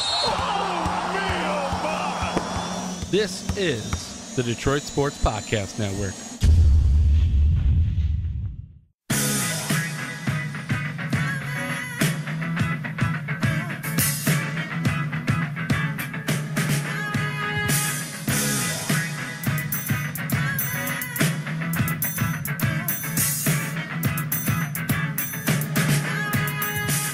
Oh, me, oh, my. This is the Detroit Sports Podcast Network.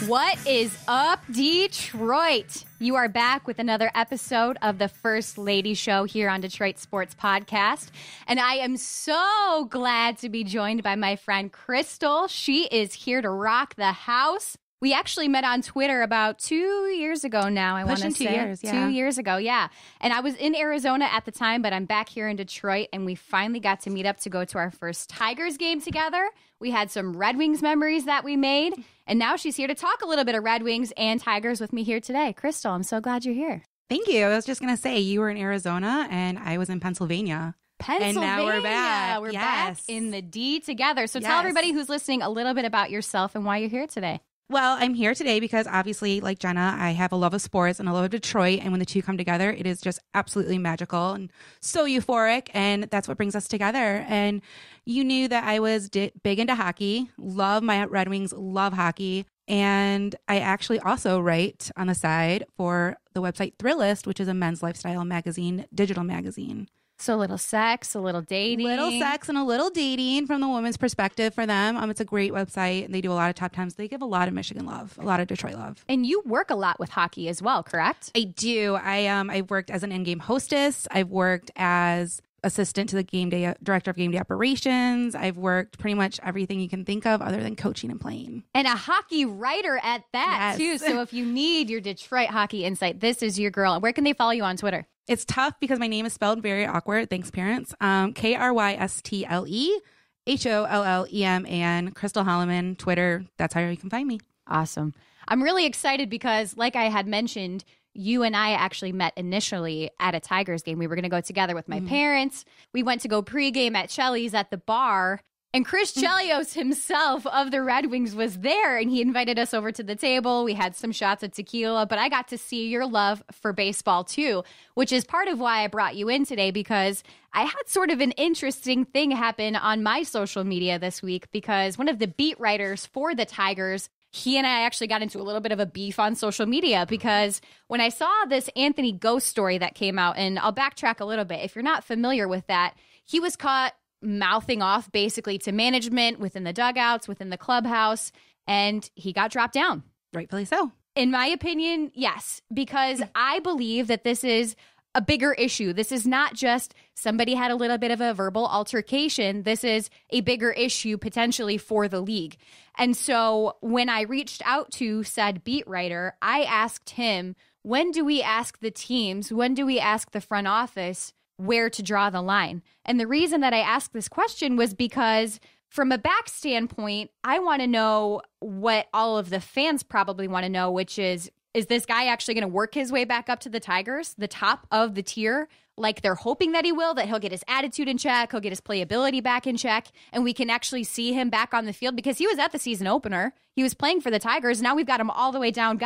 What is up, Detroit? You are back with another episode of the First Lady Show here on Detroit Sports Podcast. And I am so glad to be joined by my friend Krystle. She is here to rock the house. We actually met on Twitter about 2 years ago now, I want to say. 2 years, yeah. 2 years ago, yeah. And I was in Arizona at the time, but I'm back here in Detroit, and we finally got to meet up to go to our first Tigers game together. We had some Red Wings memories that we made, and now she's here to talk a little bit of Red Wings and Tigers with me here today. Krystle, I'm so glad you're here. Thank you. I was just going to say, you were in Arizona, and I was in Pennsylvania. Pennsylvania. And now we're back. We're Yes. back in the D together. So tell Yes. everybody who's listening a little bit about yourself and why you're here today. Well, I'm here today because obviously, like Jenna, I have a love of sports and a love of Detroit. And when the two come together, it is just absolutely magical and so euphoric. And that's what brings us together. And you knew that I was big into hockey, love my Red Wings, love hockey. And I actually also write on the side for the website Thrillist, which is a men's lifestyle magazine, digital magazine. So a little sex, a little dating. Little sex and a little dating from the women's perspective for them. It's a great website. And they do a lot of top 10s. They give a lot of Michigan love, a lot of Detroit love. And you work a lot with hockey as well, correct? I do. I've worked as an in-game hostess. I've worked as assistant to the director of game day operations. I've worked pretty much everything you can think of other than coaching and playing. And a hockey writer at that, Yes. too. So if you need your Detroit hockey insight, this is your girl. Where can they follow you on Twitter? It's tough because my name is spelled very awkward. Thanks, parents. Krystle, Holleman, Krystle Holleman, Twitter. That's how you can find me. Awesome. I'm really excited because, like I had mentioned, you and I actually met initially at a Tigers game. We were going to go together with my parents. We went to go pregame at Shelley's at the bar. And Chris Chelios himself of the Red Wings was there, and he invited us over to the table. We had some shots of tequila, but I got to see your love for baseball too, which is part of why I brought you in today, because I had sort of an interesting thing happen on my social media this week, because one of the beat writers for the Tigers, he and I actually got into a little bit of a beef on social media, because when I saw this Anthony Gose story that came out, and I'll backtrack a little bit. If you're not familiar with that, he was caught mouthing off basically to management within the dugouts, within the clubhouse, and he got dropped down. Rightfully so. In my opinion, yes, because I believe that this is a bigger issue. This is not just somebody had a little bit of a verbal altercation. This is a bigger issue potentially for the league. And so when I reached out to said beat writer, I asked him, when do we ask the teams, when do we ask the front office where to draw the line? And the reason that I asked this question was because from a back standpoint, I want to know what all of the fans probably want to know, which is this guy actually going to work his way back up to the Tigers, the top of the tier, like they're hoping that he will, that he'll get his attitude in check, he'll get his playability back in check, and we can actually see him back on the field, because he was at the season opener. He was playing for the Tigers. Now we've got him all the way down,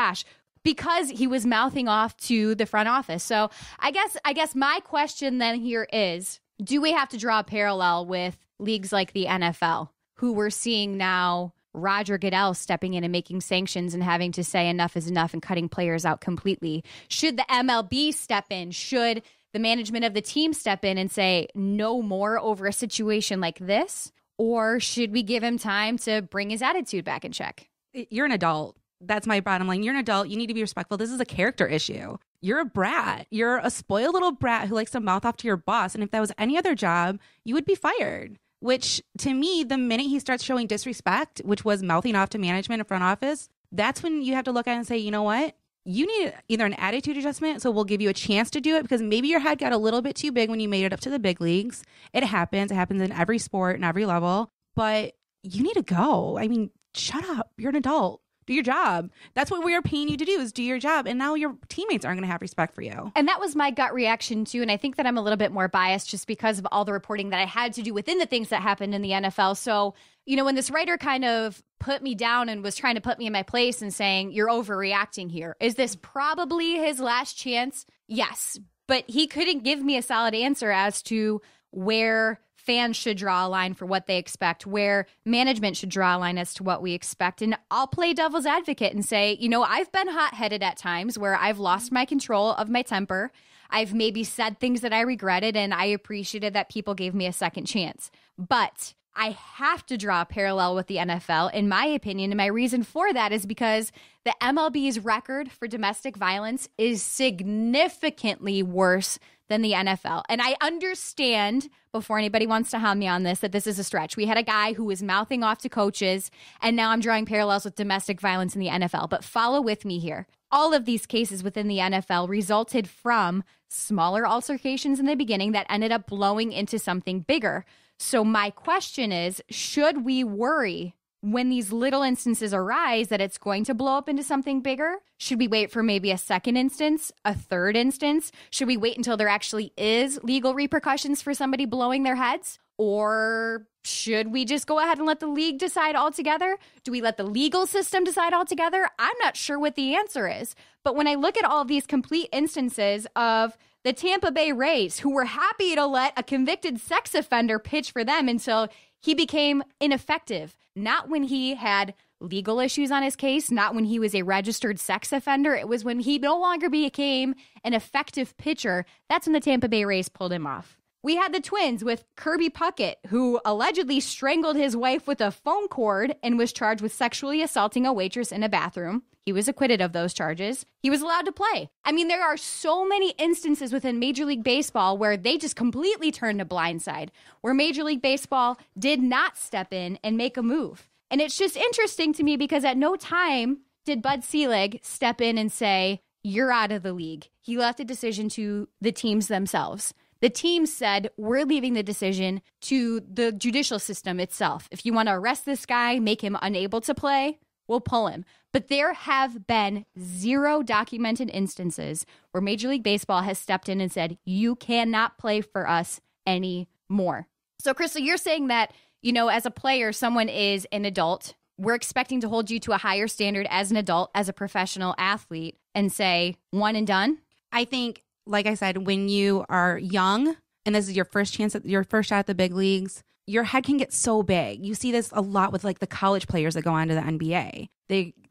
because he was mouthing off to the front office. So I guess my question then here is, do we have to draw a parallel with leagues like the NFL, who we're seeing now Roger Goodell stepping in and making sanctions and having to say enough is enough and cutting players out completely? Should the MLB step in? Should the management of the team step in and say no more over a situation like this? Or should we give him time to bring his attitude back in check? You're an adult. That's my bottom line. You're an adult. You need to be respectful. This is a character issue. You're a brat. You're a spoiled little brat who likes to mouth off to your boss. And if that was any other job, you would be fired. Which, to me, the minute he starts showing disrespect, which was mouthing off to management and front office, that's when you have to look at it and say, you know what? You need either an attitude adjustment, so we'll give you a chance to do it, because maybe your head got a little bit too big when you made it up to the big leagues. It happens. It happens in every sport and every level. But you need to go. I mean, shut up. You're an adult. Do your job. That's what we are paying you to do, is do your job. And now your teammates aren't going to have respect for you. And that was my gut reaction too. And I think that I'm a little bit more biased just because of all the reporting that I had to do within the things that happened in the NFL. So, when this writer kind of put me down and was trying to put me in my place and saying, you're overreacting here, is this probably his last chance? Yes. But he couldn't give me a solid answer as to where fans should draw a line for what they expect, where management should draw a line as to what we expect. And I'll play devil's advocate and say, I've been hot-headed at times where I've lost my control of my temper. I've maybe said things that I regretted, and I appreciated that people gave me a second chance. But I have to draw a parallel with the NFL, in my opinion, and my reason for that is because the MLB's record for domestic violence is significantly worse than the NFL. And I understand, before anybody wants to hound me on this, that this is a stretch. We had a guy who was mouthing off to coaches, and now I'm drawing parallels with domestic violence in the NFL. But follow with me here. All of these cases within the NFL resulted from smaller altercations in the beginning that ended up blowing into something bigger. So my question is, should we worry when these little instances arise that it's going to blow up into something bigger? Should we wait for maybe a second instance, a third instance? Should we wait until there actually is legal repercussions for somebody blowing their heads? Or should we just go ahead and let the league decide altogether? Do we let the legal system decide altogether? I'm not sure what the answer is. But when I look at all of these complete instances of the Tampa Bay Rays, who were happy to let a convicted sex offender pitch for them until he became ineffective, not when he had legal issues on his case, not when he was a registered sex offender. It was when he no longer became an effective pitcher. That's when the Tampa Bay Rays pulled him off. We had the Twins with Kirby Puckett, who allegedly strangled his wife with a phone cord and was charged with sexually assaulting a waitress in a bathroom. He was acquitted of those charges. He was allowed to play. I mean, there are so many instances within Major League Baseball where they just completely turned a blind side, where Major League Baseball did not step in and make a move. And it's just interesting to me because at no time did Bud Selig step in and say, you're out of the league. He left the decision to the teams themselves. The team said, we're leaving the decision to the judicial system itself. If you want to arrest this guy, make him unable to play, we'll pull him. But there have been zero documented instances where Major League Baseball has stepped in and said, you cannot play for us anymore. So, Krystle, you're saying that, as a player, someone is an adult. We're expecting to hold you to a higher standard as an adult, as a professional athlete, and say, one and done? I think, like I said, when you are young and this is your first chance at your first shot at the big leagues, your head can get so big. You see this a lot with like the college players that go on to the NBA.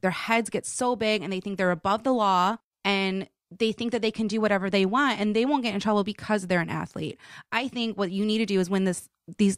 Their heads get so big and they think they're above the law and they think that they can do whatever they want and they won't get in trouble because they're an athlete. I think what you need to do is when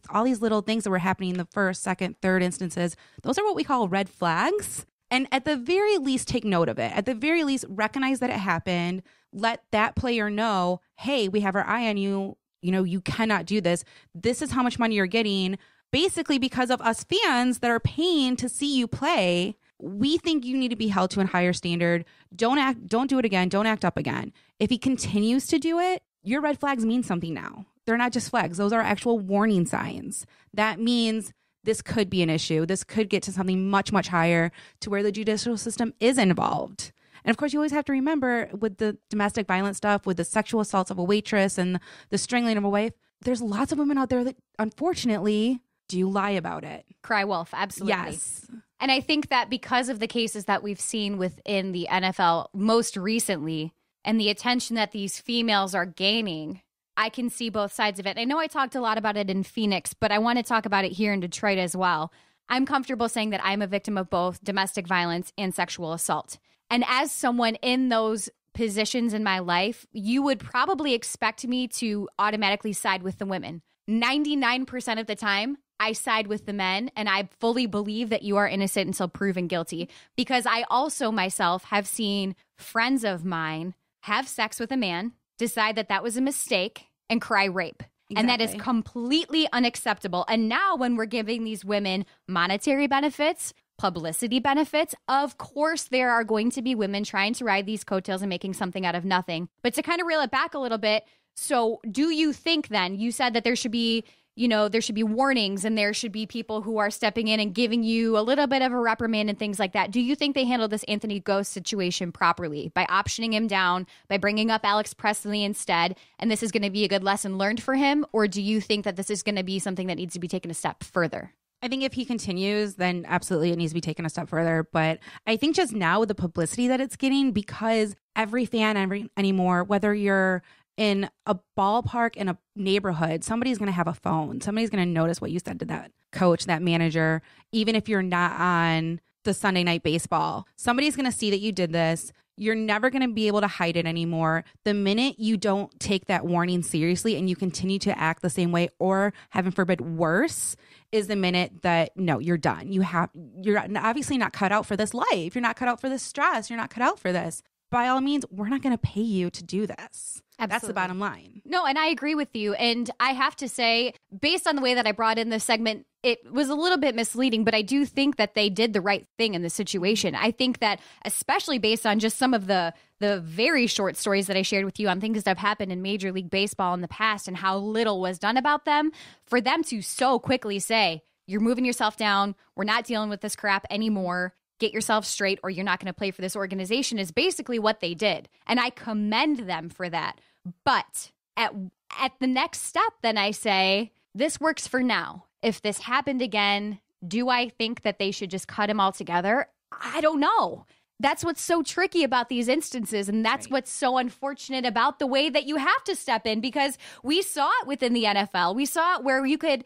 all these little things that were happening in the first, second, third instances, those are what we call red flags. And at the very least, take note of it. At the very least, recognize that it happened. Let that player know, hey, we have our eye on you. You cannot do this. This is how much money you're getting. Basically, because of us fans that are paying to see you play, we think you need to be held to a higher standard. Don't do it again. Don't act up again. If he continues to do it, your red flags mean something now. They're not just flags. Those are actual warning signs. That means this could be an issue. This could get to something much, much higher to where the judicial system is involved. And of course, you always have to remember with the domestic violence stuff, with the sexual assaults of a waitress and the strangling of a wife, there's lots of women out there that unfortunately do lie about it. Cry wolf, absolutely. Yes. And I think that because of the cases that we've seen within the NFL most recently and the attention that these females are gaining, I can see both sides of it. I know I talked a lot about it in Phoenix, but I want to talk about it here in Detroit as well. I'm comfortable saying that I'm a victim of both domestic violence and sexual assault. And as someone in those positions in my life, you would probably expect me to automatically side with the women. 99% of the time, I side with the men, and I fully believe that you are innocent until proven guilty. Because I also myself have seen friends of mine have sex with a man, decide that that was a mistake, and cry rape. Exactly. And that is completely unacceptable. And now when we're giving these women monetary benefits, publicity benefits, of course there are going to be women trying to ride these coattails and making something out of nothing. But to kind of reel it back a little bit, so do you think then, you said that there should be, there should be warnings and there should be people who are stepping in and giving you a little bit of a reprimand and things like that. Do you think they handled this Anthony Gose situation properly by optioning him down, by bringing up Alex Presley instead, and this is going to be a good lesson learned for him? Or do you think that this is going to be something that needs to be taken a step further? I think if he continues, then absolutely it needs to be taken a step further. But I think just now with the publicity that it's getting, because every fan anymore, whether you're in a ballpark in a neighborhood, somebody's going to have a phone. Somebody's going to notice what you said to that coach, that manager, even if you're not on the Sunday Night Baseball. Somebody's going to see that you did this. You're never going to be able to hide it anymore. The minute you don't take that warning seriously and you continue to act the same way, or heaven forbid worse, is the minute that no, you're done. You're obviously not cut out for this life. You're not cut out for this stress. You're not cut out for this. By all means, we're not going to pay you to do this. Absolutely. That's the bottom line. No, and I agree with you. And I have to say, based on the way that I brought in this segment, it was a little bit misleading, but I do think that they did the right thing in the situation. I think that, especially based on just some of the very short stories that I shared with you on things that have happened in Major League Baseball in the past and how little was done about them, for them to so quickly say, you're moving yourself down, we're not dealing with this crap anymore, get yourself straight or you're not going to play for this organization, is basically what they did. And I commend them for that. But at the next step, then I say, this works for now. If this happened again, do I think that they should just cut him altogether? I don't know. That's what's so tricky about these instances. And that's right. What's so unfortunate about the way that you have to step in, because we saw it within the NFL. We saw it where you could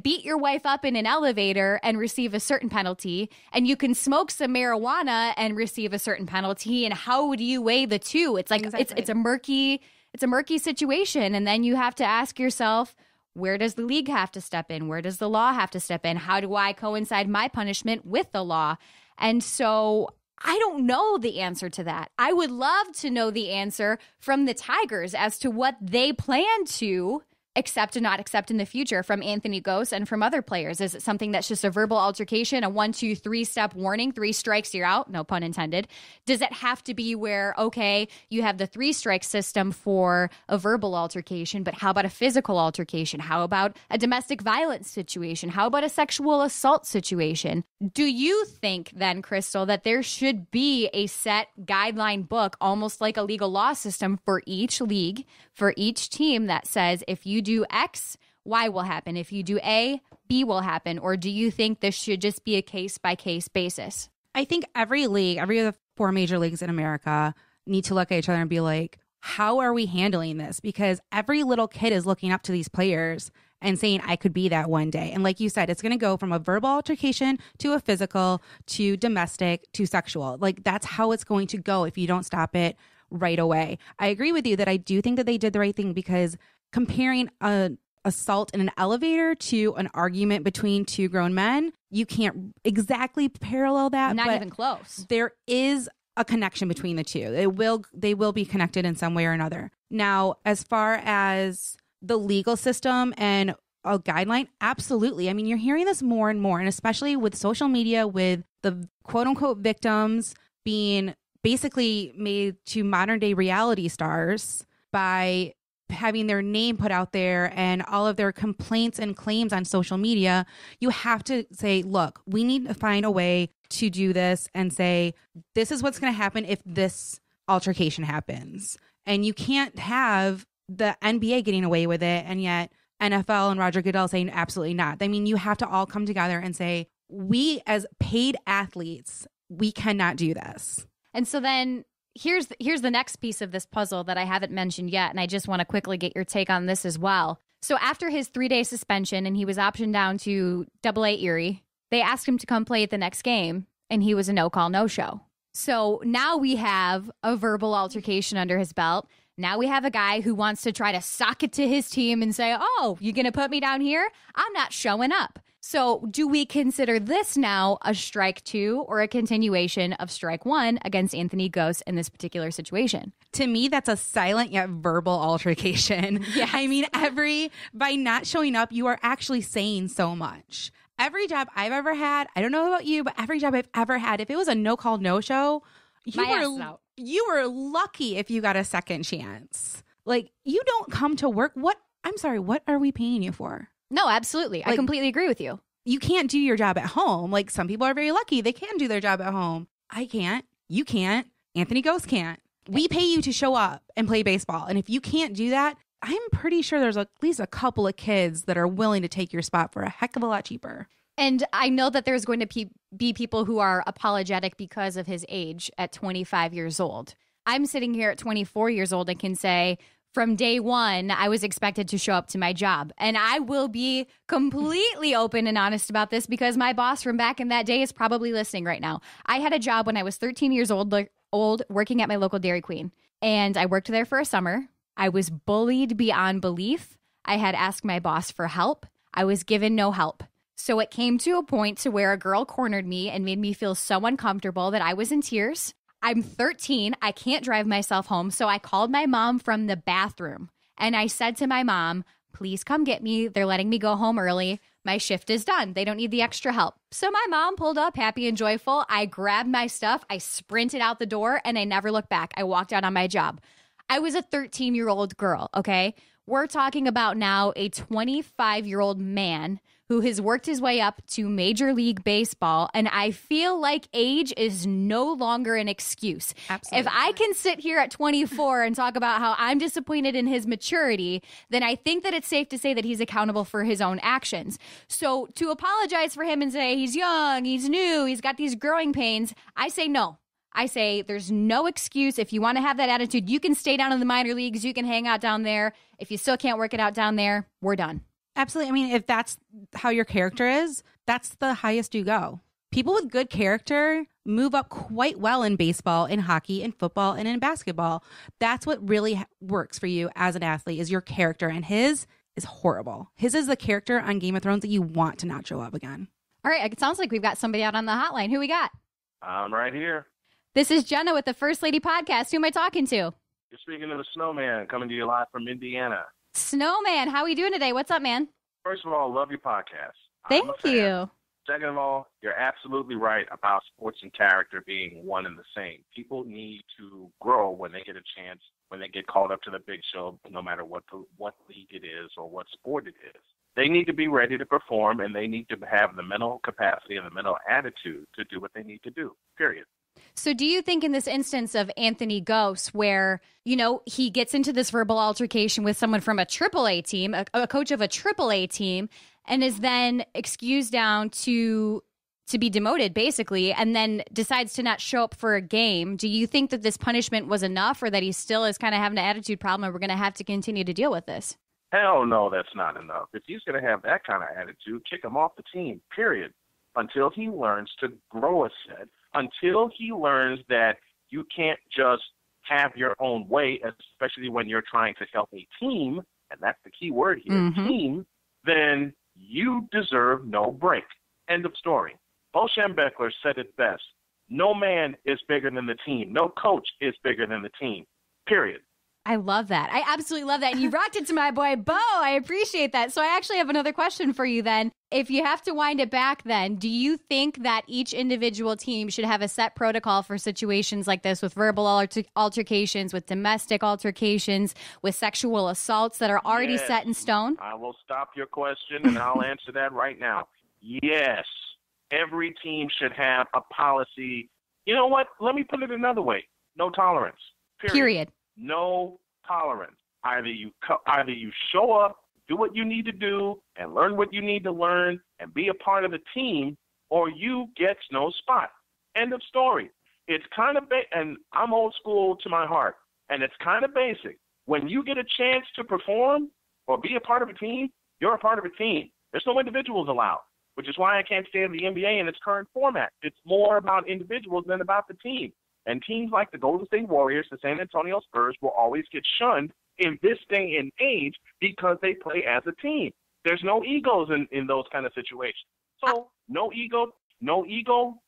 beat your wife up in an elevator and receive a certain penalty, and you can smoke some marijuana and receive a certain penalty. And how do you weigh the two? It's like, exactly. it's a murky situation. And then you have to ask yourself, where does the league have to step in? Where does the law have to step in? How do I coincide my punishment with the law? And so I don't know the answer to that. I would love to know the answer from the Tigers as to what they plan to accept and not accept in the future from Anthony Gose and from other players. Is it something that's just a verbal altercation, a 1, 2, 3 step warning, 3 strikes, you're out? No pun intended. Does it have to be where, okay, you have the 3 strike system for a verbal altercation, but how about a physical altercation? How about a domestic violence situation? How about a sexual assault situation? Do you think then, Krystle, that there should be a set guideline book, almost like a legal law system for each league, for each team, that says if you do X, Y will happen. If you do A, B will happen. Or do you think this should just be a case-by-case basis? I think every league, every of the 4 major leagues in America need to look at each other and be like, how are we handling this? Because every little kid is looking up to these players and saying, I could be that one day. And like you said, it's going to go from a verbal altercation to a physical to domestic to sexual. Like, that's how it's going to go if you don't stop it right away. I agree with you that I do think that they did the right thing, because comparing an assault in an elevator to an argument between 2 grown men, you can't exactly parallel that. Not even close. There is a connection between the two. They will be connected in some way or another. Now, as far as the legal system and a guideline, absolutely. I mean, you're hearing this more and more, and especially with social media, with the quote unquote victims being basically made to modern day reality stars by having their name put out there and all of their complaints and claims on social media. You have to say, look, we need to find a way to do this and say, this is what's going to happen if this altercation happens. And you can't have the NBA getting away with it and yet NFL and Roger Goodell saying absolutely not. I mean, you have to all come together and say, we as paid athletes, we cannot do this. And so then here's the next piece of this puzzle that I haven't mentioned yet, and I just want to quickly get your take on this as well. So after his 3-day suspension and he was optioned down to AA Erie, they asked him to come play at the next game, and he was a no-call, no-show. So now we have a verbal altercation under his belt. Now we have a guy who wants to try to sock it to his team and say, oh, you're going to put me down here? I'm not showing up. So do we consider this now a strike 2 or a continuation of strike 1 against Anthony Gose in this particular situation? To me, that's a silent yet verbal altercation. Yes. I mean, by not showing up, you are actually saying so much. Every job I've ever had, I don't know about you, but every job I've ever had, if it was a no-call, no-show, you were lucky if you got a second chance. Like, you don't come to work. What are we paying you for? No, absolutely. I completely agree with you. You can't do your job at home. Like, some people are very lucky. They can do their job at home. I can't. You can't. Anthony Gose can't. We pay you to show up and play baseball. And if you can't do that, I'm pretty sure there's at least a couple of kids that are willing to take your spot for a heck of a lot cheaper. And I know that there's going to be people who are apologetic because of his age at 25 years old. I'm sitting here at 24 years old and can say, from day one, I was expected to show up to my job. And I will be completely open and honest about this because my boss from back in that day is probably listening right now. I had a job when I was 13 years old working at my local Dairy Queen. And I worked there for a summer. I was bullied beyond belief. I had asked my boss for help. I was given no help. So it came to a point to where a girl cornered me and made me feel so uncomfortable that I was in tears. I'm 13. I can't drive myself home. So I called my mom from the bathroom and I said to my mom, please come get me. They're letting me go home early. My shift is done. They don't need the extra help. So my mom pulled up happy and joyful. I grabbed my stuff. I sprinted out the door and I never looked back. I walked out on my job. I was a 13-year-old girl. Okay. We're talking about now a 25-year-old man who has worked his way up to Major League Baseball. And I feel like age is no longer an excuse. Absolutely. If I can sit here at 24 and talk about how I'm disappointed in his maturity, then I think that it's safe to say that he's accountable for his own actions. So to apologize for him and say he's young, he's new, he's got these growing pains, I say no. I say there's no excuse. If you want to have that attitude, you can stay down in the minor leagues. You can hang out down there. If you still can't work it out down there, we're done. Absolutely. I mean, if that's how your character is, that's the highest you go. People with good character move up quite well in baseball, in hockey, in football, and in basketball. That's what really works for you as an athlete is your character. And his is horrible. His is the character on Game of Thrones that you want to not show up again. All right. It sounds like we've got somebody out on the hotline. Who we got? I'm right here. This is Jenna with the First Lady Podcast. Who am I talking to? You're speaking to the Snowman, coming to you live from Indiana. Snowman, how are we doing today? What's up, man? First of all, love your podcast. Thank you. Second of all, you're absolutely right about sports and character being one and the same. People need to grow when they get a chance, when they get called up to the big show, no matter what league it is or what sport it is. They need to be ready to perform, and they need to have the mental capacity and the mental attitude to do what they need to do, period. So do you think in this instance of Anthony Gose where, he gets into this verbal altercation with someone from a AAA team, a coach of a AAA team, and is then excused down to be demoted, basically, and then decides to not show up for a game, do you think that this punishment was enough or that he still is kind of having an attitude problem and we're going to have to continue to deal with this? Hell no, that's not enough. If he's going to have that kind of attitude, kick him off the team, period, until he learns to grow a set. Until he learns that you can't just have your own way, especially when you're trying to help a team, and that's the key word here, team, then you deserve no break. End of story. Bo Schembechler said it best. No man is bigger than the team. No coach is bigger than the team, period. I love that. I absolutely love that. And you rocked it to my boy, Bo. I appreciate that. So I actually have another question for you then. If you have to wind it back then, do you think that each individual team should have a set protocol for situations like this with verbal altercations, with domestic altercations, with sexual assaults that are already set in stone? I will stop your question and I'll answer that right now. Yes, every team should have a policy. You know what? Let me put it another way. No tolerance. Period. No tolerance. Either you show up, do what you need to do, and learn what you need to learn, and be a part of the team, or you get no spot. End of story. It's kind of and I'm old school to my heart, and it's kind of basic. When you get a chance to perform or be a part of a team, you're a part of a team. There's no individuals allowed, which is why I can't stand the NBA in its current format. It's more about individuals than about the team. And teams like the Golden State Warriors, the San Antonio Spurs will always get shunned in this day and age because they play as a team. There's no egos in those kind of situations. So no ego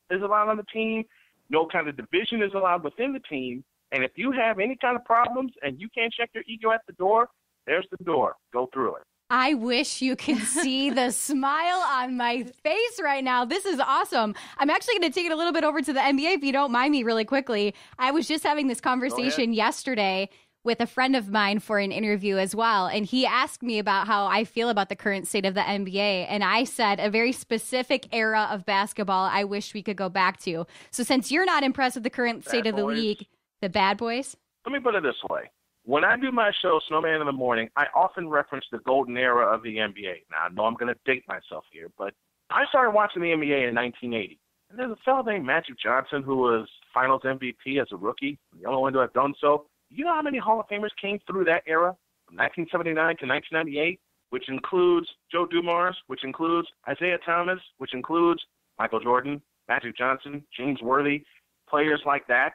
is allowed on the team. No kind of division is allowed within the team. And if you have any kind of problems and you can't check your ego at the door, there's the door. Go through it. I wish you could see the smile on my face right now. This is awesome. I'm actually going to take it a little bit over to the NBA if you don't mind me really quickly. I was just having this conversation yesterday with a friend of mine for an interview as well. And he asked me about how I feel about the current state of the NBA. And I said a very specific era of basketball I wish we could go back to. So since you're not impressed with the current state of the league, the bad boys? Let me put it this way. When I do my show, Snowman in the Morning, I often reference the golden era of the NBA. Now, I know I'm going to date myself here, but I started watching the NBA in 1980. And there's a fellow named Magic Johnson who was Finals MVP as a rookie, the only one to have done so. You know how many Hall of Famers came through that era, from 1979 to 1998, which includes Joe Dumars, which includes Isaiah Thomas, which includes Michael Jordan, Magic Johnson, James Worthy, players like that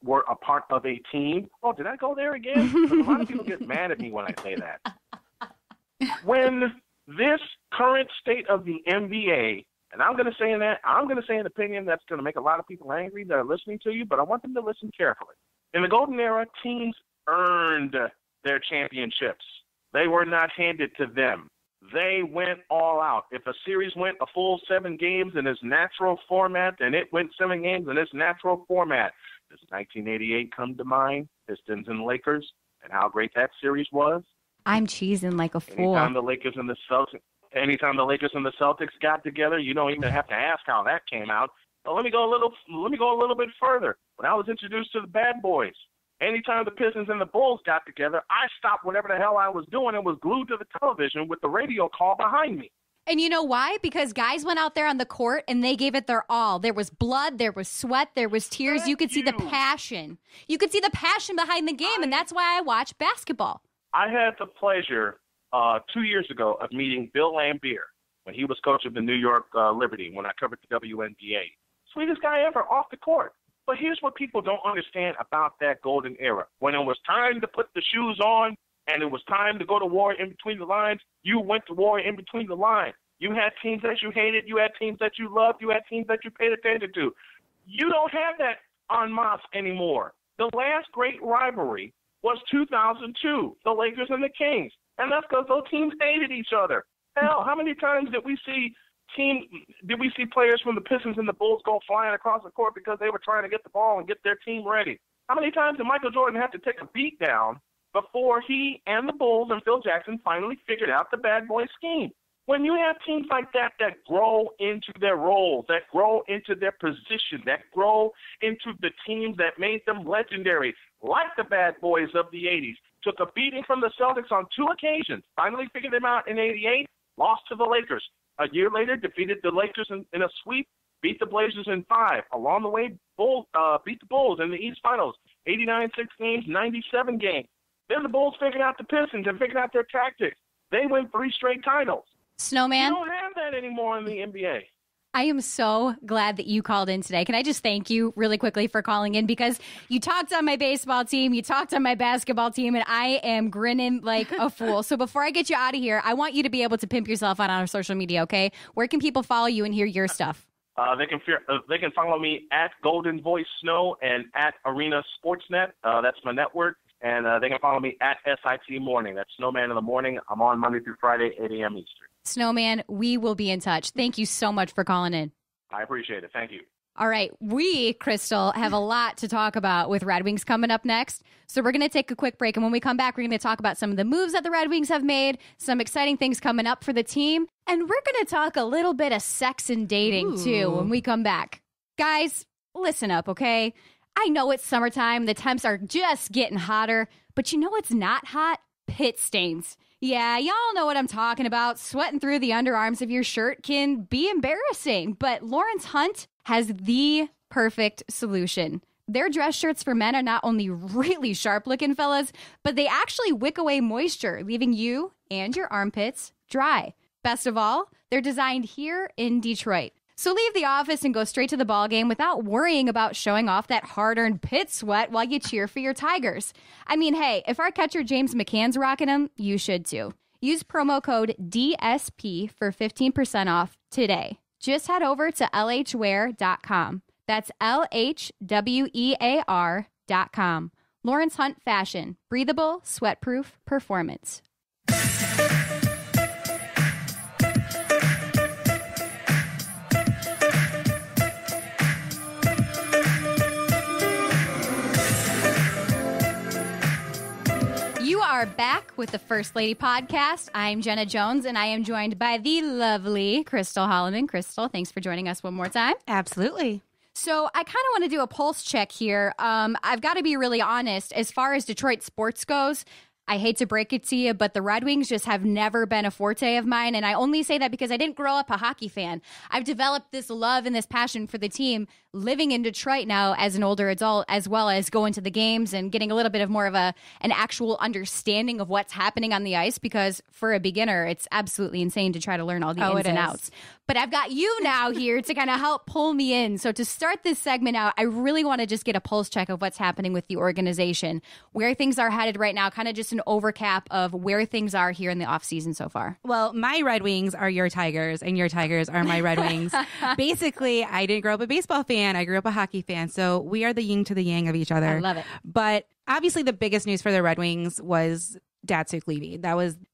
were a part of a team. Oh, did I go there again? 'Cause a lot of people get mad at me when I say that. When this current state of the NBA, and I'm going to say an opinion that's going to make a lot of people angry that are listening to you, but I want them to listen carefully. In the golden era, teams earned their championships. They were not handed to them. They went all out. If a series went a full 7 games in its natural format, then it went 7 games in its natural format. Does 1988 come to mind? Pistons and Lakers, and how great that series was? I'm cheesing like a fool. Anytime the Lakers and the Celtics got together, you don't even have to ask how that came out. But let me go a little bit further. When I was introduced to the Bad Boys, anytime the Pistons and the Bulls got together, I stopped whatever the hell I was doing and was glued to the television with the radio call behind me. And you know why? Because guys went out there on the court and they gave it their all. There was blood, there was sweat, there was tears. You could see the passion. You could see the passion behind the game, and that's why I watch basketball. I had the pleasure 2 years ago of meeting Bill Laimbeer when he was coach of the New York Liberty when I covered the WNBA. Sweetest guy ever off the court. But here's what people don't understand about that golden era. When it was time to put the shoes on and it was time to go to war in between the lines, you went to war in between the lines. You had teams that you hated. You had teams that you loved. You had teams that you paid attention to. You don't have that en masse anymore. The last great rivalry was 2002, the Lakers and the Kings. And that's because those teams hated each other. Hell, how many times did we see players from the Pistons and the Bulls go flying across the court because they were trying to get the ball and get their team ready? How many times did Michael Jordan have to take a beat down before he and the Bulls and Phil Jackson finally figured out the bad boy scheme? When you have teams like that grow into their roles, that grow into their position, that grow into the teams that made them legendary, like the Bad Boys of the 80s, took a beating from the Celtics on 2 occasions, finally figured them out in 88, lost to the Lakers. A year later, defeated the Lakers in a sweep, beat the Blazers in 5. Along the way, beat the Bulls in the East Finals, 89 6 games, 97 games. Then the Bulls figured out the Pistons and figured out their tactics. They win 3 straight titles. Snowman? You don't have that anymore in the NBA. I am so glad that you called in today. Can I just thank you really quickly for calling in? Because you talked on my baseball team, you talked on my basketball team, and I am grinning like a fool. So before I get you out of here, I want you to be able to pimp yourself out on our social media, okay? Where can people follow you and hear your stuff? They can follow me at Golden Voice Snow and at Arena Sportsnet. That's my network. And they can follow me at SIT Morning. That's Snowman in the Morning. I'm on Monday through Friday, 8 a.m. Eastern. Snowman, we will be in touch. Thank you so much for calling in. I appreciate it. Thank you. All right. We, Krystle, have a lot to talk about with Red Wings coming up next. So we're going to take a quick break. And when we come back, we're going to talk about some of the moves that the Red Wings have made, some exciting things coming up for the team. And we're going to talk a little bit of sex and dating, too, when we come back. Guys, listen up, okay? I know it's summertime. The temps are just getting hotter. But you know what's not hot? Pit stains. Yeah, y'all know what I'm talking about. Sweating through the underarms of your shirt can be embarrassing, but Lawrence Hunt has the perfect solution. Their dress shirts for men are not only really sharp looking, fellas, but they actually wick away moisture, leaving you and your armpits dry. Best of all, they're designed here in Detroit. So leave the office and go straight to the ball game without worrying about showing off that hard-earned pit sweat while you cheer for your Tigers. I mean, hey, if our catcher James McCann's rocking them, you should too. Use promo code DSP for 15% off today. Just head over to lhwear.com. That's LHWEAR.com. Lawrence Hunt Fashion. Breathable, sweatproof performance. You are back with the First Lady Podcast. I'm Jenna Jones, and I am joined by the lovely Krystle Holleman. Krystle, thanks for joining us one more time. Absolutely. So I kind of want to do a pulse check here. I've got to be really honest. As far as Detroit sports goes, I hate to break it to you, but the Red Wings just have never been a forte of mine. And I only say that because I didn't grow up a hockey fan. I've developed this love and this passion for the team living in Detroit now as an older adult, as well as going to the games and getting a little bit of more of an actual understanding of what's happening on the ice, because for a beginner, it's absolutely insane to try to learn all the ins and outs. But I've got you now here to kind of help pull me in. So to start this segment out, I really want to just get a pulse check of what's happening with the organization, where things are headed right now, kind of just an overcap of where things are here in the offseason so far. Well, my Red Wings are your Tigers, and your Tigers are my Red Wings. Basically, I didn't grow up a baseball fan. I grew up a hockey fan. So we are the yin to the yang of each other. I love it. But obviously the biggest news for the Red Wings was Datsuk leaving.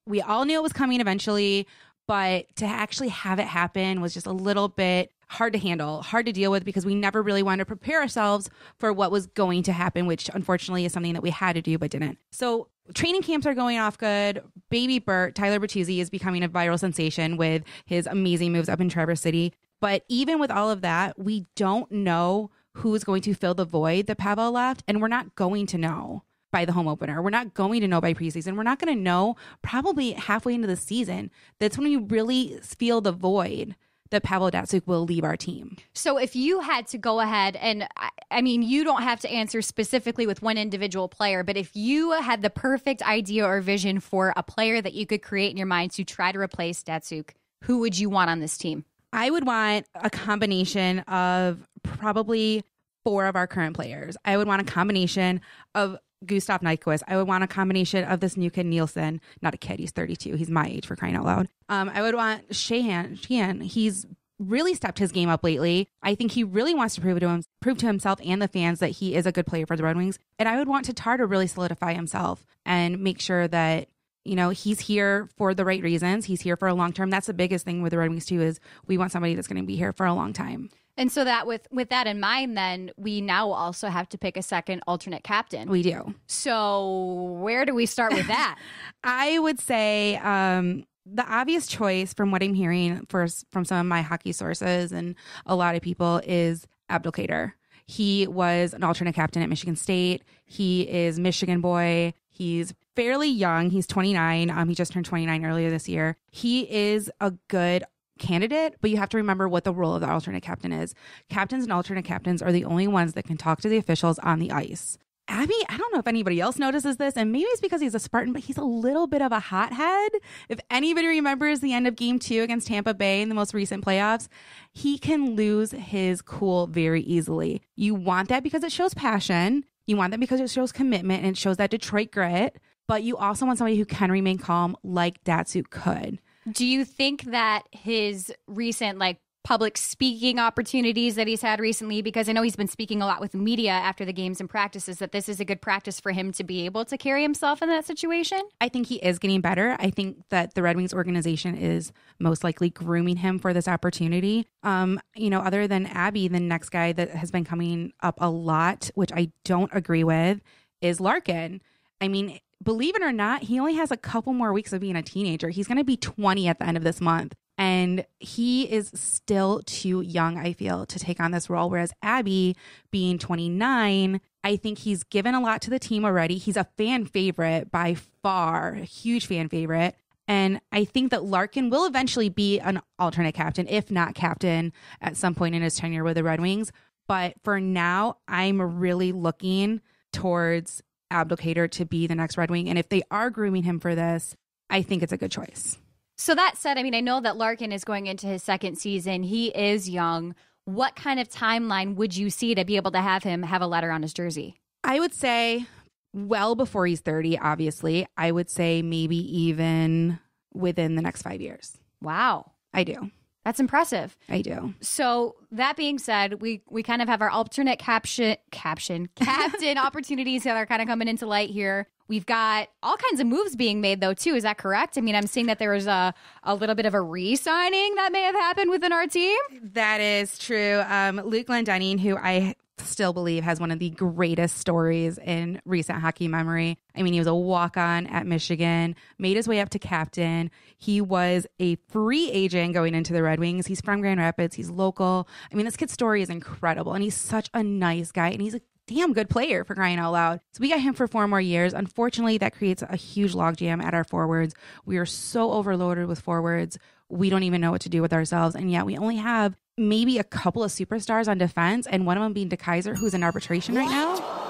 We all knew it was coming eventually, but to actually have it happen was just a little bit hard to handle, hard to deal with, because we never really wanted to prepare ourselves for what was going to happen, which unfortunately is something that we had to do but didn't. So training camps are going off good. Baby Bert, Tyler Bertuzzi, is becoming a viral sensation with his amazing moves up in Traverse City. But even with all of that, we don't know who's going to fill the void that Pavel left, and we're not going to know by the home opener. We're not going to know by preseason. We're not going to know probably halfway into the season. That's when we really feel the void that Pavel Datsuk will leave our team. So if you had to go ahead, and I mean, you don't have to answer specifically with one individual player, but if you had the perfect idea or vision for a player that you could create in your mind to try to replace Datsuk, who would you want on this team? I would want a combination of probably 4 of our current players. I would want a combination of Gustav Nyquist. I would want a combination of this new kid, Nielsen. Not a kid, he's 32. He's my age, for crying out loud. I would want Sheehan. He's really stepped his game up lately. I think he really wants to prove to himself and the fans that he is a good player for the Red Wings. And I would want Tatar to really solidify himself and make sure that, you know, he's here for the right reasons. He's here for a long term. That's the biggest thing with the Red Wings too, is we want somebody that's going to be here for a long time. And so that with that in mind, then we now also have to pick a second alternate captain. We do. So where do we start with that? I would say the obvious choice from what I'm hearing from some of my hockey sources and a lot of people is Abdelkader. He was an alternate captain at Michigan State. He is Michigan boy. He's fairly young. He's 29. He just turned 29 earlier this year. He is a good candidate, but you have to remember what the role of the alternate captain is. Captains and alternate captains are the only ones that can talk to the officials on the ice. Abby, I don't know if anybody else notices this, and maybe it's because he's a Spartan, but he's a little bit of a hothead. If anybody remembers the end of Game 2 against Tampa Bay in the most recent playoffs, he can lose his cool very easily. You want that because it shows passion. You want that because it shows commitment, and it shows that Detroit grit, but you also want somebody who can remain calm like Datsuk could. Do you think that his recent public speaking opportunities that he's had recently, because I know he's been speaking a lot with media after the games and practices, that this is a good practice for him to be able to carry himself in that situation? I think he is getting better. I think that the Red Wings organization is most likely grooming him for this opportunity. Other than Abby, the next guy that has been coming up a lot, which I don't agree with, is Larkin. I mean, believe it or not, he only has a couple more weeks of being a teenager. He's going to be 20 at the end of this month. And he is still too young, I feel, to take on this role. Whereas Abby, being 29, I think he's given a lot to the team already. He's a fan favorite by far, a huge fan favorite. And I think that Larkin will eventually be an alternate captain, if not captain, at some point in his tenure with the Red Wings. But for now, I'm really looking towards Abdelkader to be the next Red Wing. And if they are grooming him for this, I think it's a good choice. So that said, I mean, I know that Larkin is going into his second season. He is young. What kind of timeline would you see to be able to have him have a letter on his jersey? I would say well before he's 30, obviously. I would say maybe even within the next 5 years. Wow. I do. That's impressive. I do. So that being said, we kind of have our alternate captain opportunities that are kind of coming into light here. We've got all kinds of moves being made, though, too. Is that correct? I mean, I'm seeing that there was a little bit of a re-signing that may have happened within our team. That is true. Luke Glendening, who I still believe has one of the greatest stories in recent hockey memory. I mean, he was a walk-on at Michigan, made his way up to captain. He was a free agent going into the Red Wings. He's from Grand Rapids. He's local. I mean, this kid's story is incredible, and he's such a nice guy, and he's a damn good player, for crying out loud. So we got him for 4 more years. Unfortunately, that creates a huge logjam at our forwards. We are so overloaded with forwards. We don't even know what to do with ourselves. And yet we only have maybe a couple of superstars on defense, and one of them being DeKaiser, who's in arbitration right now.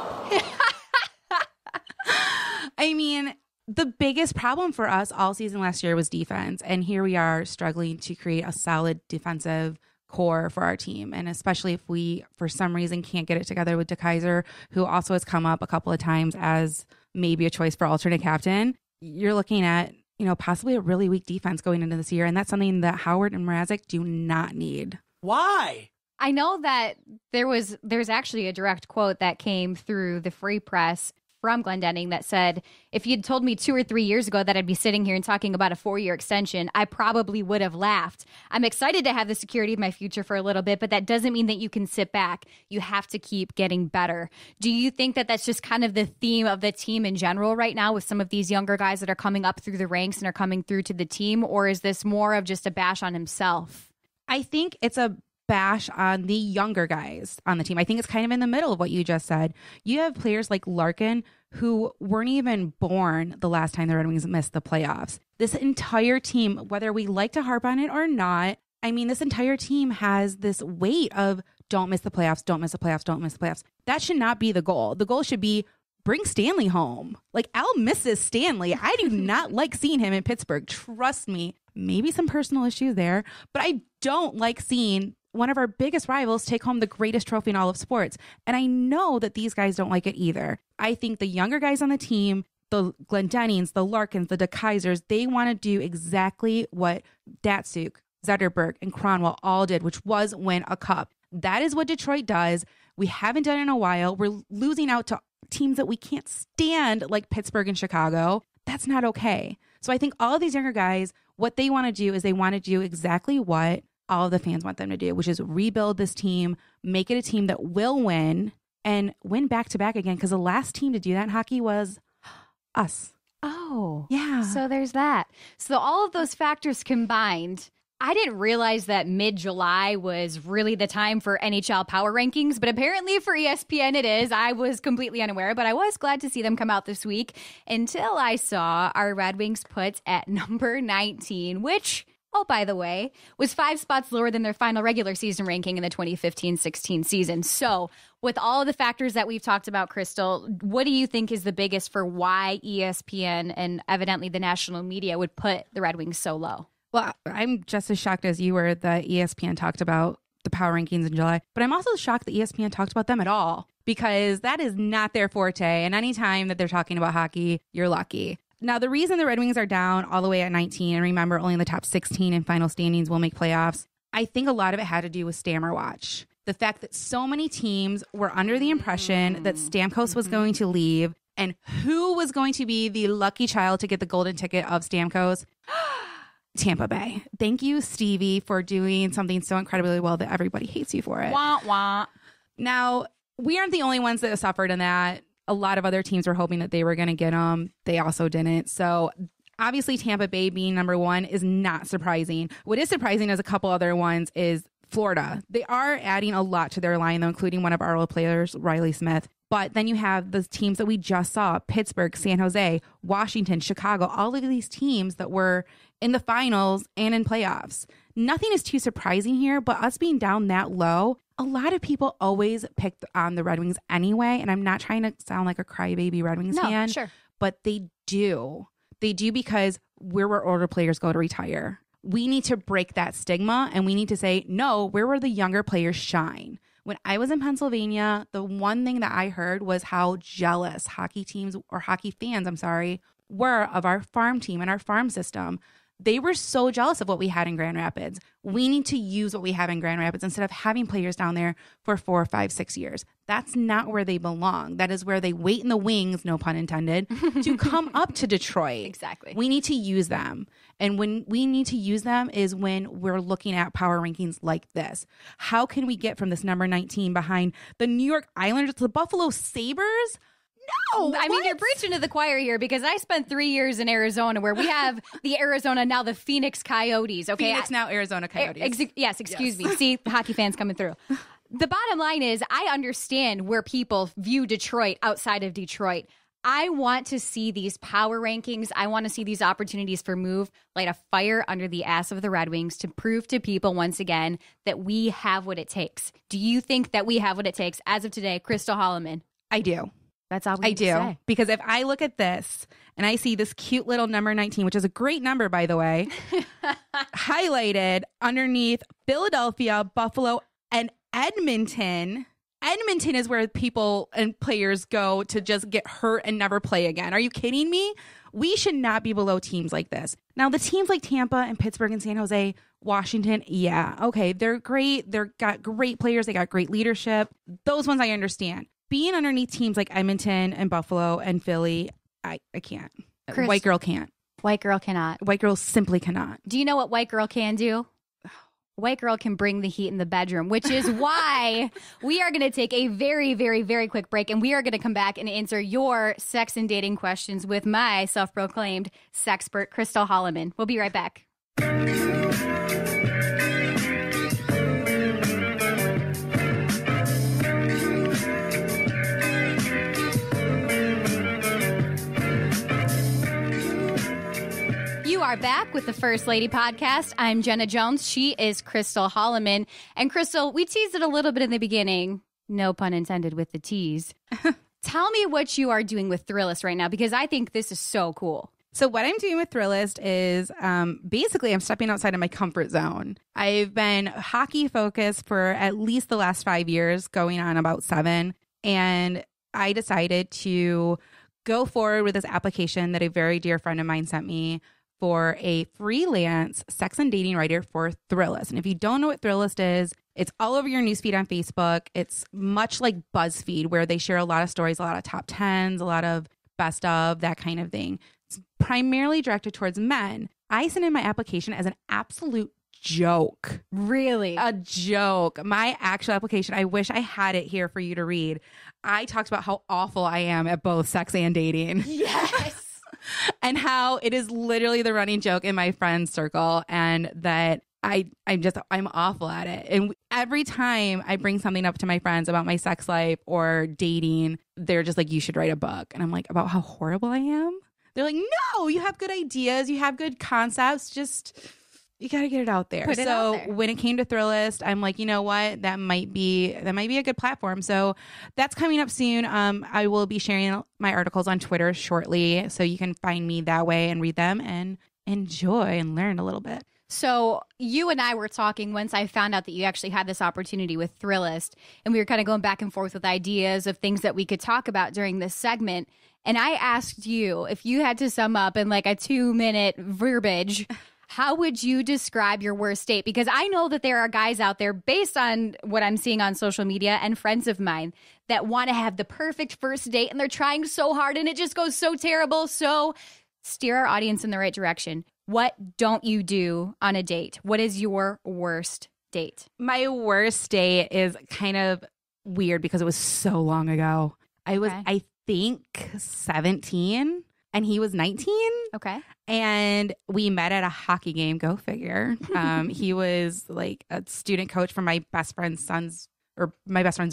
I mean, the biggest problem for us all season last year was defense. And here we are struggling to create a solid defensive core for our team. And especially if we, for some reason, can't get it together with DeKaiser, who also has come up a couple of times as maybe a choice for alternate captain, you're looking at, possibly a really weak defense going into this year. And that's something that Howard and Mrazek do not need. Why? I know that there's actually a direct quote that came through the Free Press from Glendenning that said, if you'd told me 2 or 3 years ago that I'd be sitting here and talking about a 4-year extension, I probably would have laughed. I'm excited to have the security of my future for a little bit, but that doesn't mean that you can sit back. You have to keep getting better. Do you think that that's just kind of the theme of the team in general right now with some of these younger guys that are coming up through the ranks and are coming through to the team? Or is this more of just a bash on himself? I think it's a bash on the younger guys on the team. I think it's kind of in the middle of what you just said. You have players like Larkin who weren't even born the last time the Red Wings missed the playoffs. This entire team, whether we like to harp on it or not, I mean, this entire team has this weight of don't miss the playoffs, don't miss the playoffs, don't miss the playoffs. That should not be the goal. The goal should be bring Stanley home. Like, Al misses Stanley. I do not like seeing him in Pittsburgh. Trust me. Maybe some personal issues there, but I don't like seeing one of our biggest rivals take home the greatest trophy in all of sports. And I know that these guys don't like it either. I think the younger guys on the team, the Glendennings, the Larkins, the DeKaisers, they want to do exactly what Datsuk, Zetterberg, and Cronwell all did, which was win a cup. That is what Detroit does. We haven't done it in a while. We're losing out to teams that we can't stand, like Pittsburgh and Chicago. That's not okay. So I think all of these younger guys, what they want to do is they want to do exactly what all of the fans want them to do, which is rebuild this team, make it a team that will win and win back-to-back again. Because the last team to do that in hockey was us. Oh. Yeah. So there's that. So all of those factors combined, I didn't realize that mid-July was really the time for NHL Power Rankings, but apparently for ESPN it is. I was completely unaware, but I was glad to see them come out this week until I saw our Red Wings put at number 19, which, oh, by the way, was 5 spots lower than their final regular season ranking in the 2015-16 season. So with all of the factors that we've talked about, Krystle, what do you think is the biggest for why ESPN and evidently the national media would put the Red Wings so low? Well, I'm just as shocked as you were that ESPN talked about the power rankings in July, but I'm also shocked that ESPN talked about them at all because that is not their forte. And anytime that they're talking about hockey, you're lucky. Now, the reason the Red Wings are down all the way at 19, and remember, only in the top 16 in final standings will make playoffs, I think a lot of it had to do with Stammer Watch. The fact that so many teams were under the impression that Stamkos was going to leave, and who was going to be the lucky child to get the golden ticket of Stamkos? Tampa Bay. Thank you, Stevie, for doing something so incredibly well that everybody hates you for it. Wah, wah. Now, we aren't the only ones that suffered in that. A lot of other teams were hoping that they were going to get them. They also didn't. So obviously Tampa Bay being number 1 is not surprising. What is surprising is a couple other ones is Florida. They are adding a lot to their line, though, including one of our old players, Riley Smith. But then you have the teams that we just saw, Pittsburgh, San Jose, Washington, Chicago, all of these teams that were in the finals and in playoffs. Nothing is too surprising here, but us being down that low, a lot of people always pick on the Red Wings anyway. And I'm not trying to sound like a crybaby Red Wings fan, sure. But they do. They do because we're where older players go to retire. We need to break that stigma and we need to say, no, we're where the younger players shine. When I was in Pennsylvania, the one thing that I heard was how jealous hockey teams or hockey fans, were of our farm team and our farm system. They were so jealous of what we had in Grand Rapids. We need to use what we have in Grand Rapids instead of having players down there for 4, 5, 6 years. That's not where they belong. That is where they wait in the wings, no pun intended, to come up to Detroit. Exactly. We need to use them. And when we need to use them is when we're looking at power rankings like this. How can we get from this number 19 behind the New York Islanders to the Buffalo Sabres? No, I mean, you're preaching to the choir here because I spent 3 years in Arizona where we have the Arizona, now the Phoenix Coyotes. Okay, Phoenix, now Arizona Coyotes. Yes, excuse me. See, hockey fans coming through. The bottom line is I understand where people view Detroit outside of Detroit. I want to see these power rankings. I want to see these opportunities for move light a fire under the ass of the Red Wings to prove to people once again that we have what it takes. Do you think that we have what it takes as of today, Krystle Holleman? I do. That's all we need to say. Because if I look at this and I see this cute little number 19, which is a great number, by the way, highlighted underneath Philadelphia, Buffalo, and Edmonton. Edmonton is where people and players go to just get hurt and never play again. Are you kidding me? We should not be below teams like this. Now, the teams like Tampa and Pittsburgh and San Jose, Washington, yeah, okay, they're great. They've got great players. They got great leadership. Those ones I understand. Being underneath teams like Edmonton and Buffalo and Philly, I can't. White girl can't. White girl cannot. White girl simply cannot. Do you know what white girl can do? White girl can bring the heat in the bedroom, which is why we are going to take a very, very, very quick break. And we are going to come back and answer your sex and dating questions with my self-proclaimed sexpert, Krystle Holleman. We'll be right back. You are back with the First Lady Podcast. I'm Jenna Jones. She is Krystle Holleman. And Krystle, we teased it a little bit in the beginning. No pun intended with the tease. Tell me what you are doing with Thrillist right now, because I think this is so cool. So what I'm doing with Thrillist is basically I'm stepping outside of my comfort zone. I've been hockey focused for at least the last 5 years, going on about 7. And I decided to go forward with this application that a very dear friend of mine sent me for a freelance sex and dating writer for Thrillist. And if you don't know what Thrillist is, it's all over your newsfeed on Facebook. It's much like BuzzFeed, where they share a lot of stories, a lot of top 10s, a lot of best of, that kind of thing. It's primarily directed towards men. I sent in my application as an absolute joke. Really? A joke. My actual application, I wish I had it here for you to read. I talked about how awful I am at both sex and dating. Yes. And how it is literally the running joke in my friends circle, and that I'm awful at it. And every time I bring something up to my friends about my sex life or dating, they're just like, you should write a book. And I'm like, about how horrible I am? They're like, no, you have good ideas. You have good concepts. Just, you got to get it out there. Put it out there. When it came to Thrillist, I'm like, you know what? That might be a good platform. So that's coming up soon. I will be sharing my articles on Twitter shortly, so you can find me that way and read them and enjoy and learn a little bit. So you and I were talking once I found out that you actually had this opportunity with Thrillist, and we were kind of going back and forth with ideas of things that we could talk about during this segment. And I asked you if you had to sum up in like a 2-minute verbiage, how would you describe your worst date? Because I know that there are guys out there, based on what I'm seeing on social media and friends of mine, that want to have the perfect first date, and they're trying so hard and it just goes so terrible. So steer our audience in the right direction. What don't you do on a date? What is your worst date? My worst date is kind of weird because it was so long ago. I was, I think, 17 and he was 19. Okay. And we met at a hockey game. Go figure. He was like a student coach for my best friend's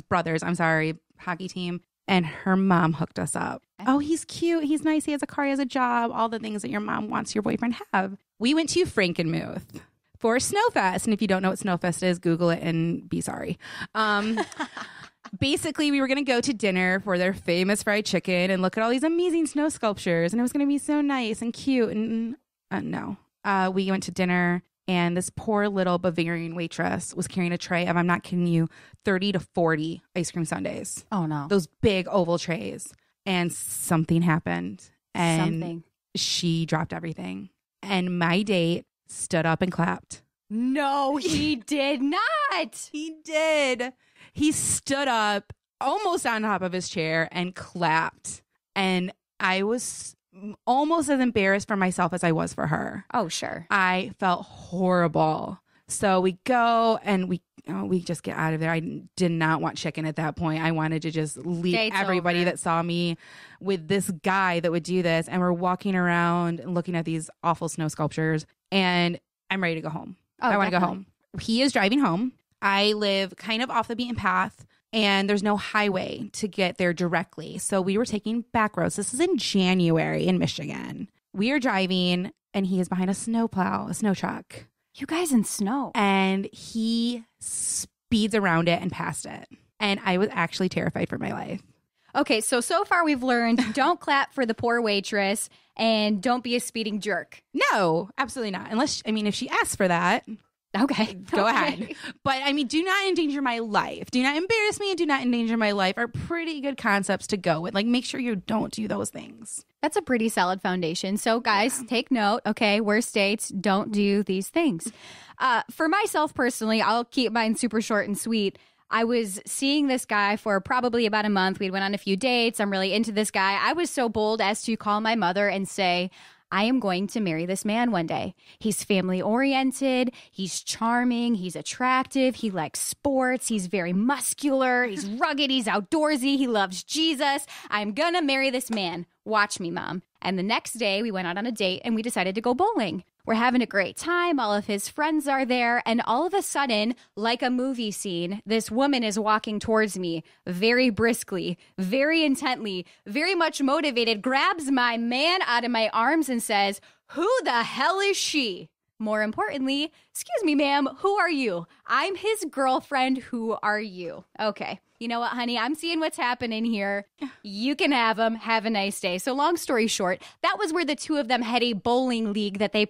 brother's, hockey team. And her mom hooked us up. Oh, he's cute. He's nice. He has a car. He has a job. All the things that your mom wants your boyfriend to have. We went to Frankenmuth for Snowfest. And if you don't know what Snowfest is, Google it and be sorry. Basically, we were going to go to dinner for their famous fried chicken and look at all these amazing snow sculptures. And it was going to be so nice and cute. And no, we went to dinner. And this poor little Bavarian waitress was carrying a tray of, I'm not kidding you, 30 to 40 ice cream sundaes. Oh, no. Those big oval trays. And something happened. And she dropped everything. And my date stood up and clapped. No, he did not. He did. He stood up almost on top of his chair and clapped. And I was almost as embarrassed for myself as I was for her. Oh, sure. I felt horrible. So we go and we just get out of there. I did not want chicken at that point. I wanted to just leave everybody that saw me with this guy that would do this. And we're walking around and looking at these awful snow sculptures. And I'm ready to go home. I want to go home. He is driving home. I live kind of off the beaten path, and there's no highway to get there directly. So we were taking back roads. This is in January in Michigan. We are driving, and he is behind a snow truck. You guys in snow. And he speeds around it and past it. And I was actually terrified for my life. Okay, so far we've learned don't clap for the poor waitress and don't be a speeding jerk. No, absolutely not. Unless, if she asks for that. Okay. Go ahead. But do not endanger my life. Do not embarrass me and do not endanger my life are pretty good concepts to go with. Like, make sure you don't do those things. That's a pretty solid foundation. So guys, take note. Okay. We're states. Don't do these things. For myself personally, I'll keep mine super short and sweet. I was seeing this guy for probably about a month. We went on a few dates. I'm really into this guy. I was so bold as to call my mother and say, I am going to marry this man one day. He's family oriented. He's charming. He's attractive. He likes sports. He's very muscular. He's rugged. He's outdoorsy. He loves Jesus. I'm going to marry this man. Watch me, Mom. And the next day we went out on a date and we decided to go bowling. We're having a great time. All of his friends are there. And all of a sudden, like a movie scene, this woman is walking towards me very briskly, very intently, very much motivated, grabs my man out of my arms and says, "Who the hell is she?" More importantly, "Excuse me, ma'am, who are you?" "I'm his girlfriend. Who are you?" Okay. You know what, honey? I'm seeing what's happening here. You can have him. Have a nice day. So long story short, that was where the two of them had a bowling league that they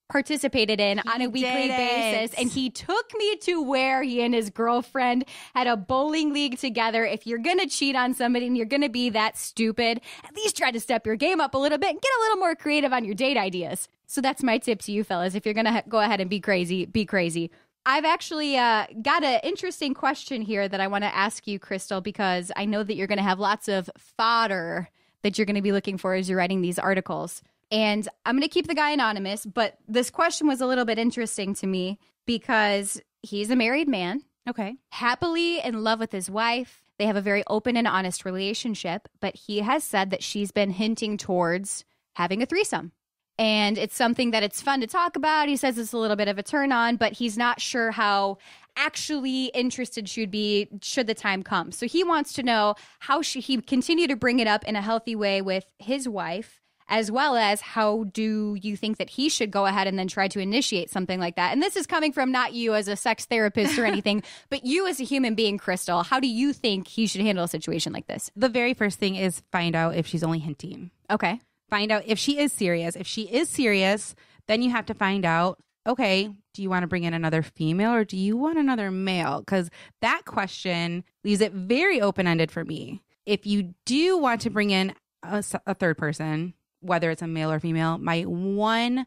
participated in on a weekly basis. And he took me to where he and his girlfriend had a bowling league together. If you're going to cheat on somebody and you're going to be that stupid, at least try to step your game up a little bit and get a little more creative on your date ideas. So that's my tip to you fellas. If you're going to go ahead and be crazy, be crazy. I've actually got an interesting question here that I want to ask you, Krystle, because I know that you're going to have lots of fodder that you're going to be looking for as you're writing these articles. And I'm going to keep the guy anonymous, but this question was a little bit interesting to me because he's a married man. Okay. Happily in love with his wife. They have a very open and honest relationship, but he has said that she's been hinting towards having a threesome. And it's something that it's fun to talk about. He says it's a little bit of a turn on, but he's not sure how actually interested should be should the time come. So he wants to know how should he continue to bring it up in a healthy way with his wife, as well as how do you think that he should go ahead and then try to initiate something like that? And this is coming from not you as a sex therapist or anything, but you as a human being, Krystle. How do you think he should handle a situation like this? The very first thing is find out if she's only hinting. Okay. Find out if she is serious. If she is serious, then you have to find out, okay, do you want to bring in another female or do you want another male? Because that question leaves it very open-ended for me. If you do want to bring in a third person, whether it's a male or female, my one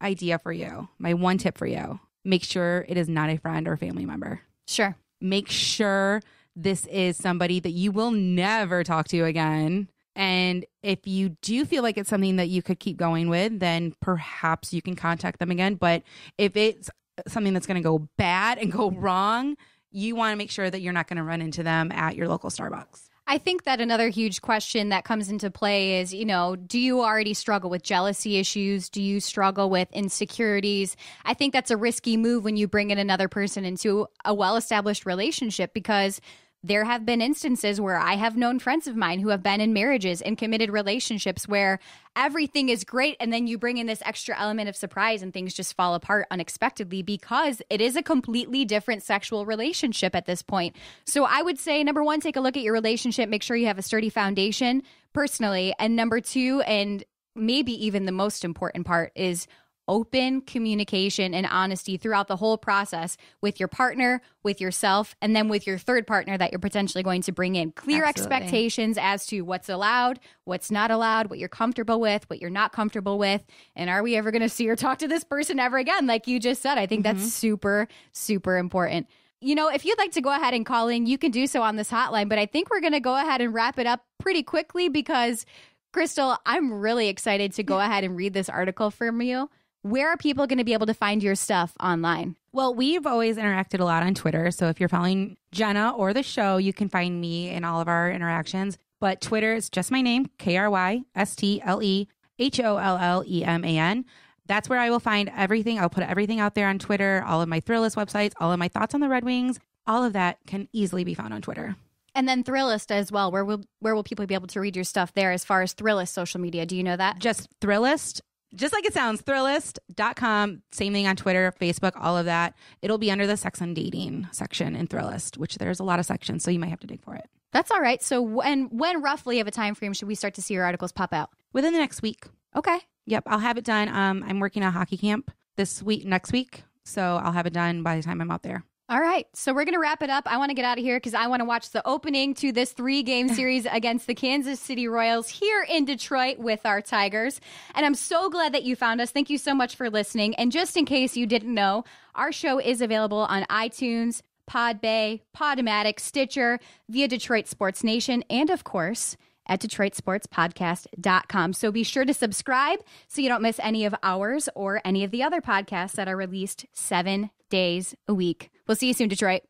idea for you, my one tip for you, make sure it is not a friend or family member. Sure. Make sure this is somebody that you will never talk to again. And if you do feel like it's something that you could keep going with, then perhaps you can contact them again. But if it's something that's going to go bad and go wrong, you want to make sure that you're not going to run into them at your local Starbucks. I think that another huge question that comes into play is, do you already struggle with jealousy issues? Do you struggle with insecurities? I think that's a risky move when you bring in another person into a well-established relationship, because there have been instances where I have known friends of mine who have been in marriages and committed relationships where everything is great and then you bring in this extra element of surprise and things just fall apart unexpectedly because it is a completely different sexual relationship at this point. So I would say, number one, take a look at your relationship, make sure you have a sturdy foundation personally. And number two, and maybe even the most important part, is open communication and honesty throughout the whole process with your partner, with yourself, and then with your third partner that you're potentially going to bring in. Clear expectations as to what's allowed, what's not allowed, what you're comfortable with, what you're not comfortable with, and are we ever going to see or talk to this person ever again? Like you just said, I think that's super, super important. If you'd like to go ahead and call in, you can do so on this hotline, but I think we're going to go ahead and wrap it up pretty quickly because, Krystle, I'm really excited to go ahead and read this article from you. Where are people going to be able to find your stuff online? Well, we've always interacted a lot on Twitter. So if you're following Jenna or the show, you can find me in all of our interactions. But Twitter is just my name, KrystleHolleman. That's where I will find everything. I'll put everything out there on Twitter, all of my Thrillist websites, all of my thoughts on the Red Wings. All of that can easily be found on Twitter. And then Thrillist as well. Where will people be able to read your stuff there as far as Thrillist social media? Do you know that? Just Thrillist. Just like it sounds, Thrillist.com. Same thing on Twitter, Facebook, all of that. It'll be under the sex and dating section in Thrillist, which there's a lot of sections, so you might have to dig for it. That's all right. So when roughly of a time frame should we start to see your articles pop out? Within the next week. Okay. Yep, I'll have it done. I'm working a hockey camp next week, so I'll have it done by the time I'm out there. All right. So we're going to wrap it up. I want to get out of here because I want to watch the opening to this 3-game series against the Kansas City Royals here in Detroit with our Tigers. And I'm so glad that you found us. Thank you so much for listening. And just in case you didn't know, our show is available on iTunes, Podbay, Podomatic, Stitcher, via Detroit Sports Nation, and of course, at DetroitSportsPodcast.com. So be sure to subscribe so you don't miss any of ours or any of the other podcasts that are released 7 days a week. We'll see you soon, Detroit.